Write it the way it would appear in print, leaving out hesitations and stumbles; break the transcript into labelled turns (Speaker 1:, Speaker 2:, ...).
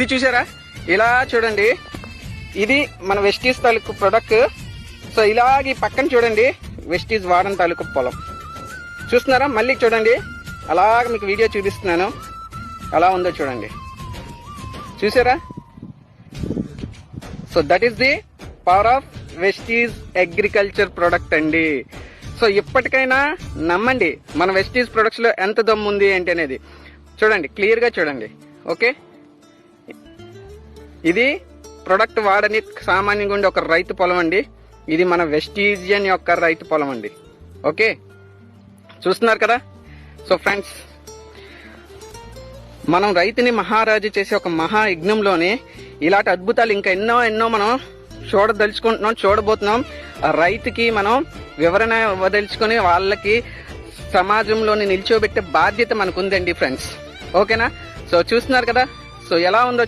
Speaker 1: ఇది చూసారా, ఇలా చూడండి, ఇది మన వెస్టీజ్ తాలూకు ప్రొడక్ట్. సో ఇలాగ పక్కన చూడండి, వెస్టీజ్ వాడన్ తాలూకు పొలం చూస్తున్నారా. మళ్ళీ చూడండి, అలాగ మీకు వీడియో చూపిస్తున్నాను, అలా ఉందో చూడండి, చూసారా. So that is the power of Vestige agriculture product అండి. సో ఇప్పటికైనా నమ్మండి, మన వెస్టీజ్ ప్రొడక్ట్స్ లో ఎంత దమ్ము ఉంది ఏంటి అనేది. చూడండి, క్లియర్ గా చూడండి. ఓకే, ఇది ప్రొడక్ట్ వాడని సామాన్యంగా ఉండే ఒక రైతు పొలం అండి. ఇది మన వెస్టీజియన్ యొక్క రైతు పొలం అండి. ఓకే, చూస్తున్నారు కదా. సో ఫ్రెండ్స్, మనం రైతుని మహారాజు చేసే ఒక మహా యజ్ఞంలోనే ఇలాంటి అద్భుతాలు ఇంకా ఎన్నో మనం చూడబోతున్నాం. ఆ రైతుకి మనం వివరణ వదలుచుకొని వాళ్ళకి సమాజంలోని నిల్చోబెట్టే బాధ్యత మనకుందండి ఫ్రెండ్స్. ఓకేనా. సో చూస్తున్నారు కదా, సో ఎలా ఉందో